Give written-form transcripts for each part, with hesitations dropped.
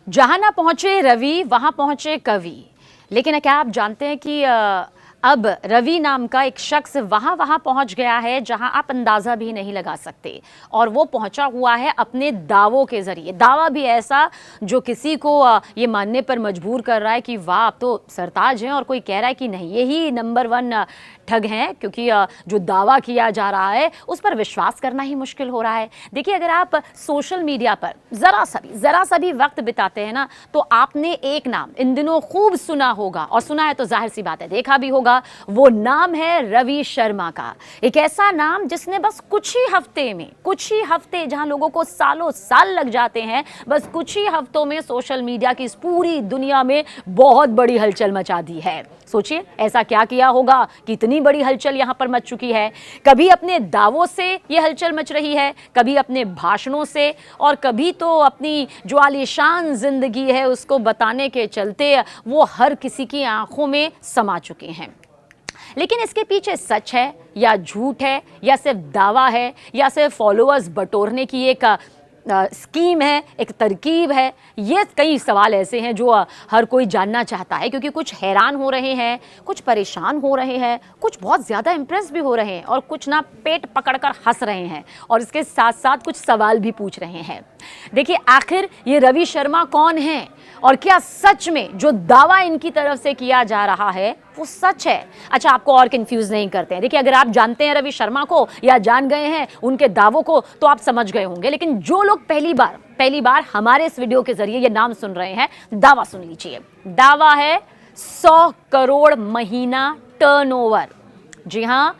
जहां ना पहुंचे रवि वहां पहुंचे कवि। लेकिन क्या आप जानते हैं कि अब रवि नाम का एक शख्स वहां वहां पहुंच गया है जहां आप अंदाजा भी नहीं लगा सकते। और वो पहुंचा हुआ है अपने दावों के जरिए। दावा भी ऐसा जो किसी को ये मानने पर मजबूर कर रहा है कि वाह आप तो सरताज हैं, और कोई कह रहा है कि नहीं यही नंबर वन ठग हैं, क्योंकि जो दावा किया जा रहा है उस पर विश्वास करना ही मुश्किल हो रहा है। देखिए, अगर आप सोशल मीडिया पर जरा सा भी वक्त बिताते हैं ना, तो आपने एक नाम इन दिनों खूब सुना होगा, और सुना है तो जाहिर सी बात है देखा भी होगा। वो नाम है रवि शर्मा का। एक ऐसा नाम जिसने बस कुछ ही हफ्ते जहां लोगों को सालों साल लग जाते हैं, बस कुछ ही हफ्तों में सोशल मीडिया की इस पूरी दुनिया में बहुत बड़ी हलचल मचा दी है। सोचिए ऐसा क्या किया होगा कि इतनी बड़ी हलचल यहां पर मच चुकी है। कभी अपने दावों से यह हलचल मच रही है, कभी अपने भाषणों से, और कभी तो अपनी जो आलीशान जिंदगी है उसको बताने के चलते वो हर किसी की आंखों में समा चुके हैं। लेकिन इसके पीछे सच है या झूठ है, या सिर्फ दावा है, या सिर्फ फॉलोअर्स बटोरने की एक स्कीम है, एक तरकीब है? ये कई सवाल ऐसे हैं जो हर कोई जानना चाहता है, क्योंकि कुछ हैरान हो रहे हैं, कुछ परेशान हो रहे हैं, कुछ बहुत ज़्यादा इंप्रेस भी हो रहे हैं, और कुछ ना पेट पकड़कर हंस रहे हैं, और इसके साथ साथ कुछ सवाल भी पूछ रहे हैं। देखिए, आखिर ये रवि शर्मा कौन है, और क्या सच में जो दावा इनकी तरफ से किया जा रहा है वो सच है? अच्छा, आपको और कंफ्यूज नहीं करते हैं। देखिए, अगर आप जानते हैं रवि शर्मा को या जान गए हैं उनके दावों को तो आप समझ गए होंगे। लेकिन जो लोग पहली बार हमारे इस वीडियो के जरिए ये नाम सुन रहे हैं, दावा सुन लीजिए। दावा है 100 करोड़ महीना टर्नओवर। जी हां,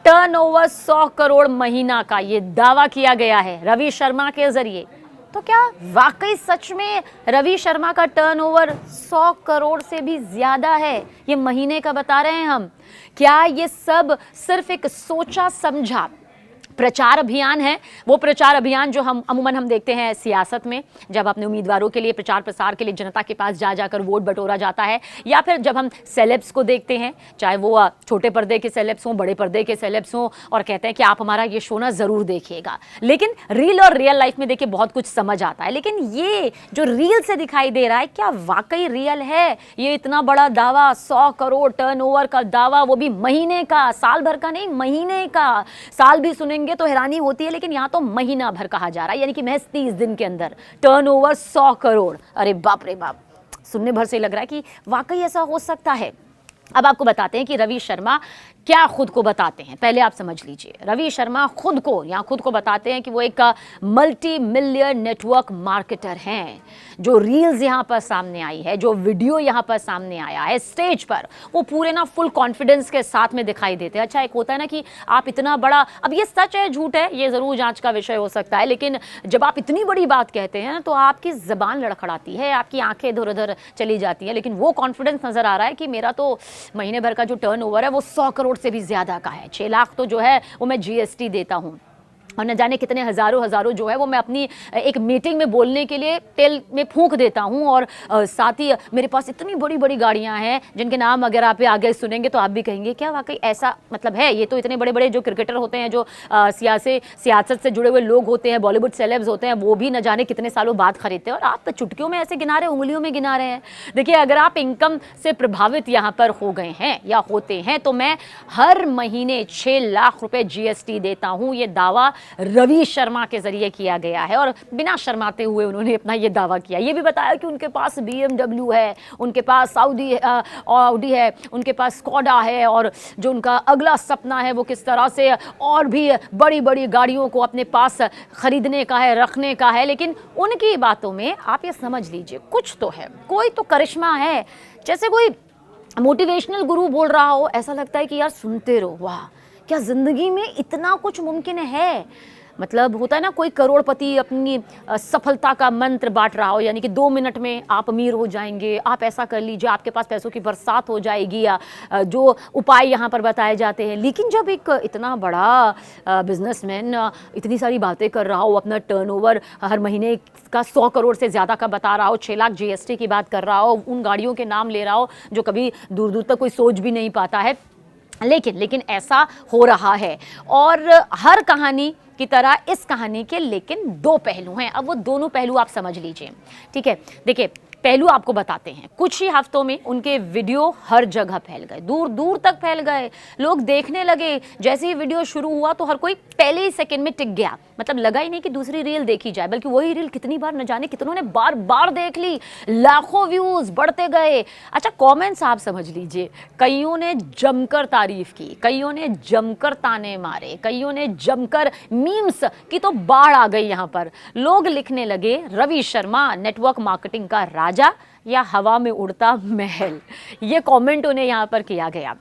टर्नओवर 100 करोड़ महीना का ये दावा किया गया है रवि शर्मा के जरिए। तो क्या वाकई सच में रवि शर्मा का टर्नओवर 100 करोड़ से भी ज्यादा है? ये महीने का बता रहे हैं हम। क्या ये सब सिर्फ एक सोचा समझा प्रचार अभियान है? वो प्रचार अभियान जो हम अमूमन देखते हैं सियासत में, जब अपने उम्मीदवारों के लिए प्रचार प्रसार के लिए जनता के पास जाकर वोट बटोरा जाता है, या फिर जब हम सेलेब्स को देखते हैं, चाहे वो छोटे पर्दे के सेलेब्स हों, बड़े पर्दे के सेलेब्स हों, और कहते हैं कि आप हमारा ये शो ना जरूर देखिएगा। लेकिन रील और रियल लाइफ में देखिए बहुत कुछ समझ आता है। लेकिन ये जो रील से दिखाई दे रहा है, क्या वाकई रियल है? ये इतना बड़ा दावा, 100 करोड़ टर्नओवर का दावा, वो भी महीने का, साल भर का नहीं, महीने का। साल भी सुनेंगे तो हैरानी होती है, लेकिन यहां तो महीना भर कहा जा रहा है, यानी कि महज 30 दिन के अंदर टर्नओवर 100 करोड़। अरे बाप रे बाप, सुनने भर से लग रहा है कि वाकई ऐसा हो सकता है। अब आपको बताते हैं कि रवि शर्मा क्या खुद को बताते हैं। पहले आप समझ लीजिए, रवि शर्मा खुद को बताते हैं कि वो एक मल्टी मिलियन नेटवर्क मार्केटर हैं। जो रील्स यहाँ पर सामने आई है, जो वीडियो यहाँ पर सामने आया है स्टेज पर, वो पूरे ना फुल कॉन्फिडेंस के साथ में दिखाई देते हैं। अच्छा, एक होता है ना कि आप इतना बड़ा, अब ये सच है झूठ है ये जरूर जांच का विषय हो सकता है, लेकिन जब आप इतनी बड़ी बात कहते हैं तो आपकी जबान लड़खड़ाती है, आपकी आंखें इधर उधर चली जाती है। लेकिन वो कॉन्फिडेंस नजर आ रहा है कि मेरा तो महीने भर का जो टर्नओवर है वो 100 करोड़ से भी ज्यादा का है। 6 लाख तो जो है वो मैं जीएसटी देता हूं, और न जाने कितने हजारों जो है वो मैं अपनी एक मीटिंग में बोलने के लिए तेल में फूंक देता हूं। और साथ ही मेरे पास इतनी बड़ी बड़ी गाड़ियां हैं जिनके नाम अगर आप आगे सुनेंगे तो आप भी कहेंगे क्या वाकई ऐसा मतलब है? ये तो इतने बड़े बड़े जो क्रिकेटर होते हैं, जो सियासत से जुड़े हुए लोग होते हैं, बॉलीवुड सेलेब्स होते हैं, वो भी न जाने कितने सालों बाद खरीदते हैं, और आप तो चुटकियों में ऐसे गिना रहे हैं, उंगलियों में गिना रहे हैं। देखिए, अगर आप इनकम से प्रभावित यहाँ पर हो गए हैं या होते हैं, तो मैं हर महीने 6 लाख रुपए जीएसटी देता हूं। ये दावा रवि शर्मा के जरिए किया गया है, और बिना शर्माते हुए उन्होंने अपना ये दावा किया। ये भी बताया कि उनके पास BMW है, उनके पास ऑडी है, उनके पास स्कोडा है, और जो उनका अगला सपना है वो किस तरह से और भी बड़ी बड़ी गाड़ियों को अपने पास खरीदने का है, रखने का है। लेकिन उनकी बातों में आप ये समझ लीजिए कुछ तो है, कोई तो करिश्मा है, जैसे कोई मोटिवेशनल गुरु बोल रहा हो। ऐसा लगता है कि यार सुनते रहो, वाह क्या जिंदगी में इतना कुछ मुमकिन है। मतलब होता है ना, कोई करोड़पति अपनी सफलता का मंत्र बांट रहा हो, यानी कि 2 मिनट में आप अमीर हो जाएंगे, आप ऐसा कर लीजिए, आपके पास पैसों की बरसात हो जाएगी, या जो उपाय यहाँ पर बताए जाते हैं। लेकिन जब एक इतना बड़ा बिजनेसमैन इतनी सारी बातें कर रहा हो, अपना टर्नओवर हर महीने का 100 करोड़ से ज़्यादा का बता रहा हो, 6 लाख जीएसटी की बात कर रहा हो, उन गाड़ियों के नाम ले रहा हो जो कभी दूर दूर तक कोई सोच भी नहीं पाता है, लेकिन ऐसा हो रहा है। और हर कहानी की तरह इस कहानी के लेकिन दो पहलू हैं। अब वो दोनों पहलू आप समझ लीजिए, ठीक है। देखिए, पहलू आपको बताते हैं। कुछ ही हफ्तों में उनके वीडियो हर जगह फैल गए, दूर दूर तक फैल गए। लोग देखने लगे। जैसे ही वीडियो शुरू हुआ तो हर कोई पहले ही सेकंड में टिक गया। मतलब लगा ही नहीं कि दूसरी रील देखी जाए, बल्कि वही रील कितनी बार न जाने कितनों ने बार बार देख ली। लाखों व्यूज बढ़ते गए। अच्छा, कमेंट्स आप समझ लीजिए। कईयों ने जमकर तारीफ की, कईयों ने जमकर ताने मारे, कईयों ने जमकर मीम्स की तो बाढ़ आ गई। यहाँ पर लोग लिखने लगे, रवि शर्मा नेटवर्क मार्केटिंग का राजा या हवा में उड़ता महल। ये कमेंट उन्हें यहाँ पर किया गया।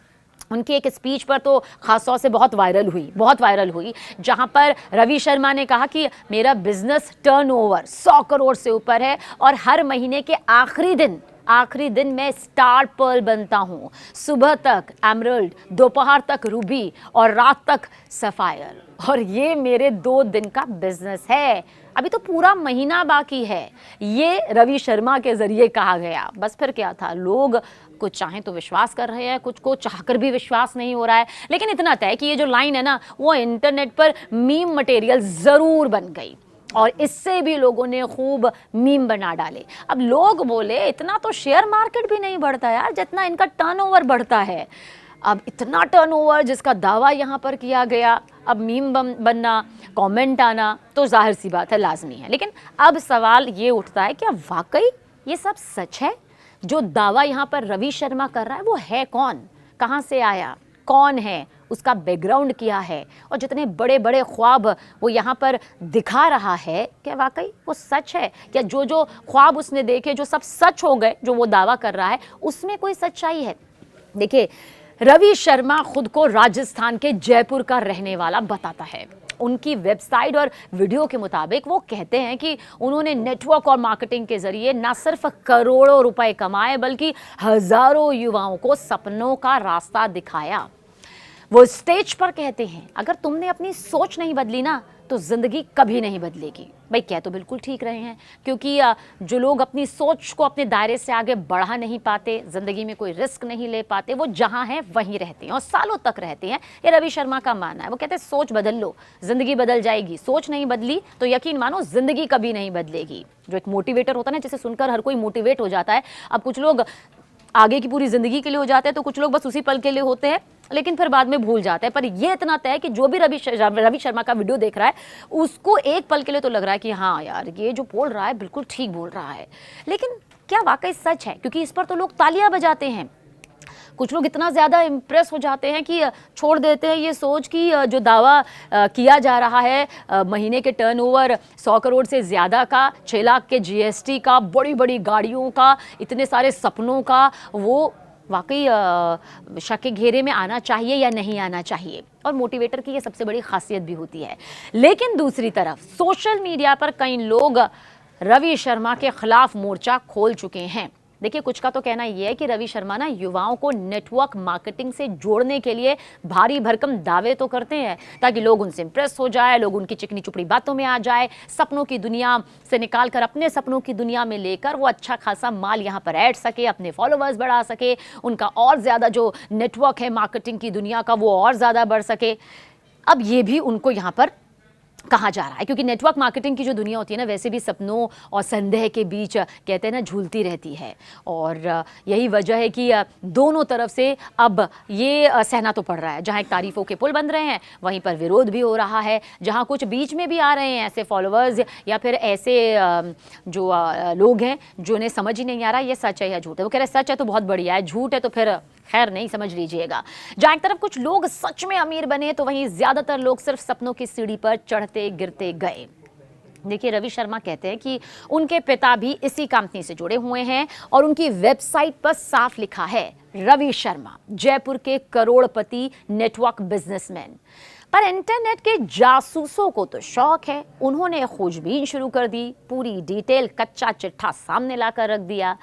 उनकी एक स्पीच पर तो खासतौर से बहुत वायरल हुई, जहां पर रवि शर्मा ने कहा कि मेरा बिजनेस टर्नओवर 100 करोड़ से ऊपर है और हर महीने के आखिरी दिन मैं स्टार पर्ल बनता हूं। सुबह तक एमरल्ड, दोपहर तक रूबी और रात तक सफायर, और ये मेरे 2 दिन का बिजनेस है। अभी तो पूरा महीना बाकी है। ये रवि शर्मा के जरिए कहा गया। बस फिर क्या था, लोग कुछ चाहें तो विश्वास कर रहे हैं, कुछ को चाहकर भी विश्वास नहीं हो रहा है। लेकिन इतना तय कि ये जो लाइन है ना, वो इंटरनेट पर मीम मटेरियल जरूर बन गई और इससे भी लोगों ने खूब मीम बना डाले। अब लोग बोले, इतना तो शेयर मार्केट भी नहीं बढ़ता यार जितना इनका टर्नओवर बढ़ता है। अब इतना टर्नओवर जिसका दावा यहाँ पर किया गया, अब मीम बनना, कमेंट आना तो जाहिर सी बात है, लाजमी है। लेकिन अब सवाल ये उठता है, क्या वाकई ये सब सच है? जो दावा यहाँ पर रवि शर्मा कर रहा है वो है कौन, कहाँ से आया, कौन है, उसका बैकग्राउंड क्या है, और जितने बड़े बड़े ख्वाब वो यहाँ पर दिखा रहा है, क्या वाकई वो सच है? क्या जो ख्वाब उसने देखे जो सब सच हो गए, जो वो दावा कर रहा है, उसमें कोई सच्चाई है? देखिए, रवि शर्मा खुद को राजस्थान के जयपुर का रहने वाला बताता है। उनकी वेबसाइट और वीडियो के मुताबिक वो कहते हैं कि उन्होंने नेटवर्क और मार्केटिंग के जरिए न सिर्फ करोड़ों रुपए कमाए, बल्कि हजारों युवाओं को सपनों का रास्ता दिखाया। वो स्टेज पर कहते हैं, अगर तुमने अपनी सोच नहीं बदली ना तो जिंदगी कभी नहीं बदलेगी। भाई, कह तो बिल्कुल ठीक रहे हैं, क्योंकि जो लोग अपनी सोच को अपने दायरे से आगे बढ़ा नहीं पाते, जिंदगी में कोई रिस्क नहीं ले पाते, वो जहां हैं वहीं रहते हैं और सालों तक रहते हैं। ये रवि शर्मा का मानना है। वो कहते हैं, सोच बदल लो, जिंदगी बदल जाएगी। सोच नहीं बदली तो यकीन मानो जिंदगी कभी नहीं बदलेगी। जो एक मोटिवेटर होता है ना, जिसे सुनकर हर कोई मोटिवेट हो जाता है। अब कुछ लोग आगे की पूरी जिंदगी के लिए हो जाते हैं, तो कुछ लोग बस उसी पल के लिए होते हैं, लेकिन फिर बाद में भूल जाते हैं। पर ये इतना तय है कि जो भी रवि शर्मा का वीडियो देख रहा है, उसको एक पल के लिए तो लग रहा है कि हाँ यार, ये जो बोल रहा है बिल्कुल ठीक बोल रहा है। लेकिन क्या वाकई सच है? क्योंकि इस पर तो लोग तालियां बजाते हैं। कुछ लोग इतना ज़्यादा इम्प्रेस हो जाते हैं कि छोड़ देते हैं ये सोच कि जो दावा किया जा रहा है, महीने के टर्नओवर 100 करोड़ से ज़्यादा का, 6 लाख के जीएसटी का, बड़ी बड़ी गाड़ियों का, इतने सारे सपनों का, वो वाकई शक के घेरे में आना चाहिए या नहीं आना चाहिए। और मोटिवेटर की ये सबसे बड़ी खासियत भी होती है। लेकिन दूसरी तरफ सोशल मीडिया पर कई लोग रवि शर्मा के खिलाफ मोर्चा खोल चुके हैं। देखिए, कुछ का तो कहना यह है कि रवि शर्मा ना युवाओं को नेटवर्क मार्केटिंग से जोड़ने के लिए भारी भरकम दावे तो करते हैं, ताकि लोग उनसे इंप्रेस हो जाए, लोग उनकी चिकनी चुपड़ी बातों में आ जाए, सपनों की दुनिया से निकाल कर अपने सपनों की दुनिया में लेकर वो अच्छा खासा माल यहाँ पर ऐड सके, अपने फॉलोअर्स बढ़ा सके, उनका और ज़्यादा जो नेटवर्क है मार्केटिंग की दुनिया का वो और ज़्यादा बढ़ सके। अब ये भी उनको यहाँ पर कहा जा रहा है, क्योंकि नेटवर्क मार्केटिंग की जो दुनिया होती है ना, वैसे भी सपनों और संदेह के बीच कहते हैं ना, झूलती रहती है। और यही वजह है कि दोनों तरफ से अब ये सहना तो पड़ रहा है। जहां एक तारीफों के पुल बन रहे हैं, वहीं पर विरोध भी हो रहा है। जहां कुछ बीच में भी आ रहे हैं ऐसे फॉलोअर्स या फिर ऐसे जो लोग हैं जिन्हें समझ ही नहीं आ रहा ये सच है या झूठ है। वो कह रहे सच है तो बहुत बढ़िया है, झूठ है तो फिर खैर नहीं, समझ लीजिएगा। जहां एक तरफ कुछ लोग सच में अमीर बने, तो वहीं ज्यादातर लोग सिर्फ सपनों की सीढ़ी पर चढ़ते गिरते गए। देखिए, रवि शर्मा कहते हैं कि उनके पिता भी इसी कंपनी से जुड़े हुए हैं और उनकी वेबसाइट पर साफ लिखा है, रवि शर्मा जयपुर के करोड़पति नेटवर्क बिजनेसमैन। पर इंटरनेट के जासूसों को तो शौक है, उन्होंने खोजबीन शुरू कर दी, पूरी डिटेल कच्चा चिट्ठा सामने लाकर रख दिया।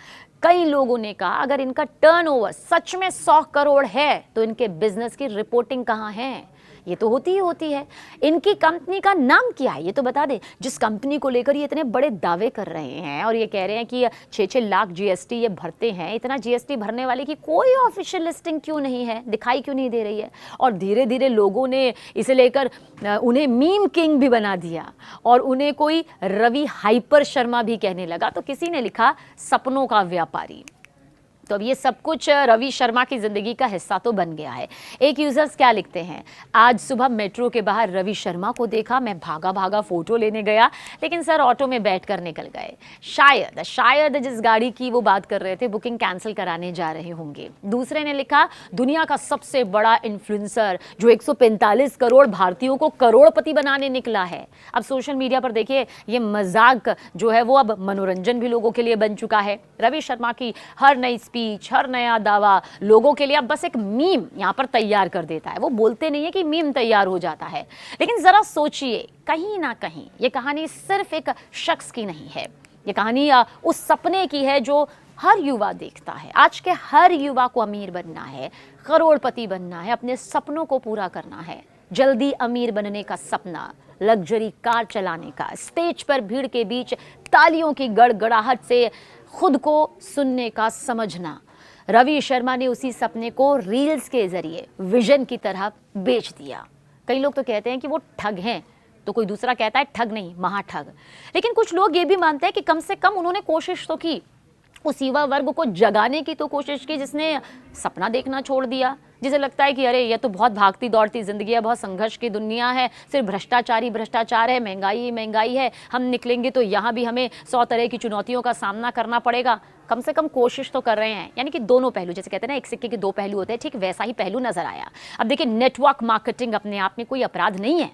कई लोगों ने कहा, अगर इनका टर्नओवर सच में 100 करोड़ है तो इनके बिजनेस की रिपोर्टिंग कहाँ है? ये तो होती ही होती है। इनकी कंपनी का नाम क्या है ये तो बता दें, जिस कंपनी को लेकर ये इतने बड़े दावे कर रहे हैं और ये कह रहे हैं कि 6-6 लाख जीएसटी ये भरते हैं। इतना जीएसटी भरने वाले की कोई ऑफिशियल लिस्टिंग क्यों नहीं है, दिखाई क्यों नहीं दे रही है? और धीरे धीरे लोगों ने इसे लेकर उन्हें मीम किंग भी बना दिया और उन्हें कोई रवि हाइपर शर्मा भी कहने लगा। तो किसी ने लिखा सपनों का व्यापारी। तो अब ये सब कुछ रवि शर्मा की ज़िंदगी का हिस्सा तो बन गया है। एक यूज़र्स क्या लिखते हैं, आज सुबह मेट्रो के बाहर रवि शर्मा को देखा, मैं भागा भागा फ़ोटो लेने गया, लेकिन सर ऑटो में बैठकर निकल गए। शायद जिस गाड़ी की वो बात कर रहे थे बुकिंग कैंसिल कराने जा रहे होंगे। दूसरे ने लिखा दुनिया का सबसे बड़ा इन्फ्लुएंसर जो 145 करोड़ भारतीयों को करोड़पति बनाने निकला है। अब सोशल मीडिया पर देखिए ये मजाक जो है वो अब मनोरंजन भी लोगों के लिए बन चुका है। रवि शर्मा की हर नई स्पीच, हर नया दावा लोगों के लिए अब बस एक मीम यहाँ पर तैयार कर देता है। वो बोलते नहीं है कि मीम तैयार हो जाता है, लेकिन जरा सोचिए कहीं ना कहीं ये कहानी सिर्फ एक शख्स की नहीं है, ये कहानी उस सपने की है जो हर युवा देखता है। आज के हर युवा को अमीर बनना है, करोड़पति बनना है, अपने सपनों को पूरा करना है। जल्दी अमीर बनने का सपना, लग्जरी कार चलाने का, स्टेज पर भीड़ के बीच तालियों की गड़गड़ाहट से खुद को सुनने का समझना। रवि शर्मा ने उसी सपने को रील्स के जरिए विजन की तरह बेच दिया। कई लोग तो कहते हैं कि वो ठग हैं, तो कोई दूसरा कहता है ठग नहीं महाठग। लेकिन कुछ लोग ये भी मानते हैं कि कम से कम उन्होंने कोशिश तो की, उस युवा वर्ग को जगाने की तो कोशिश की जिसने सपना देखना छोड़ दिया, जिसे लगता है कि अरे ये तो बहुत भागती दौड़ती जिंदगी है, बहुत संघर्ष की दुनिया है, सिर्फ भ्रष्टाचार ही भ्रष्टाचार है, महंगाई ही महंगाई है, हम निकलेंगे तो यहाँ भी हमें 100 तरह की चुनौतियों का सामना करना पड़ेगा। कम से कम कोशिश तो कर रहे हैं। यानी कि दोनों पहलू, जैसे कहते हैं ना एक सिक्के के दो पहलू होते हैं, ठीक वैसा ही पहलू नजर आया। अब देखिए नेटवर्क मार्केटिंग अपने आप में कोई अपराध नहीं है,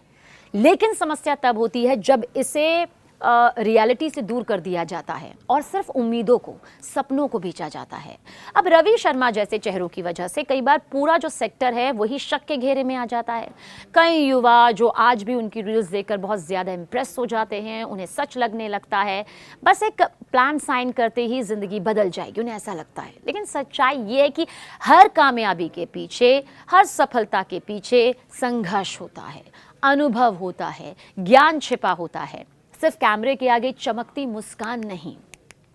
लेकिन समस्या तब होती है जब इसे रियलिटी से दूर कर दिया जाता है और सिर्फ उम्मीदों को, सपनों को बेचा जाता है। अब रवि शर्मा जैसे चेहरों की वजह से कई बार पूरा जो सेक्टर है वही शक के घेरे में आ जाता है। कई युवा जो आज भी उनकी रील्स देखकर बहुत ज़्यादा इम्प्रेस हो जाते हैं, उन्हें सच लगने लगता है, बस एक प्लान साइन करते ही ज़िंदगी बदल जाएगी, उन्हें ऐसा लगता है। लेकिन सच्चाई ये है कि हर कामयाबी के पीछे, हर सफलता के पीछे संघर्ष होता है, अनुभव होता है, ज्ञान छिपा होता है, सिर्फ कैमरे के आगे चमकती मुस्कान नहीं।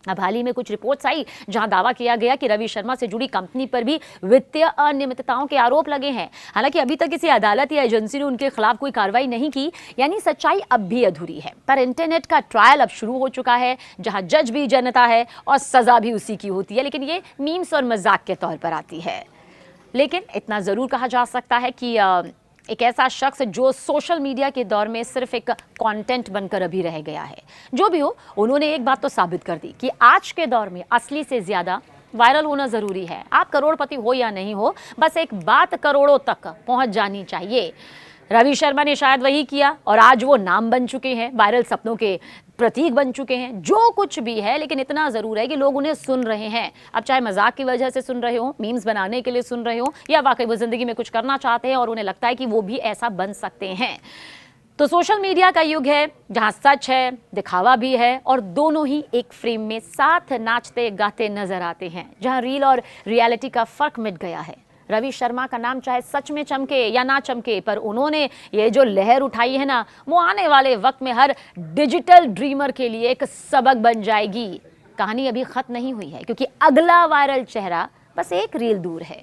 अब हाल ही में कुछ रिपोर्ट्स आई जहां दावा किया गया कि रवि शर्मा से जुड़ी कंपनी पर भी वित्तीय अनियमितताओं के आरोप लगे हैं। हालांकि अभी तक किसी अदालत या एजेंसी ने उनके खिलाफ कोई कार्रवाई नहीं की, यानी सच्चाई अब भी अधूरी है। पर इंटरनेट का ट्रायल अब शुरू हो चुका है, जहां जज भी जनता है और सजा भी उसी की होती है, लेकिन ये मीम्स और मजाक के तौर पर आती है। लेकिन इतना जरूर कहा जा सकता है कि एक ऐसा शख्स जो सोशल मीडिया के दौर में सिर्फ एक कंटेंट बनकर अभी रह गया है। जो भी हो, उन्होंने एक बात तो साबित कर दी कि आज के दौर में असली से ज्यादा वायरल होना जरूरी है। आप करोड़पति हो या नहीं हो, बस एक बात करोड़ों तक पहुंच जानी चाहिए। रवि शर्मा ने शायद वही किया और आज वो नाम बन चुके हैं, वायरल सपनों के प्रतीक बन चुके हैं। जो कुछ भी है, लेकिन इतना जरूर है कि लोग उन्हें सुन रहे हैं। अब चाहे मजाक की वजह से सुन रहे हो, मीम्स बनाने के लिए सुन रहे हो, या वाकई वो जिंदगी में कुछ करना चाहते हैं और उन्हें लगता है कि वो भी ऐसा बन सकते हैं। तो सोशल मीडिया का युग है जहां सच है, दिखावा भी है, और दोनों ही एक फ्रेम में साथ नाचते गाते नजर आते हैं, जहां रील और रियलिटी का फर्क मिट गया है। रवि शर्मा का नाम चाहे सच में चमके या ना चमके, पर उन्होंने ये जो लहर उठाई है ना, वो आने वाले वक्त में हर डिजिटल ड्रीमर के लिए एक सबक बन जाएगी। कहानी अभी खत्म नहीं हुई है, क्योंकि अगला वायरल चेहरा बस एक रील दूर है।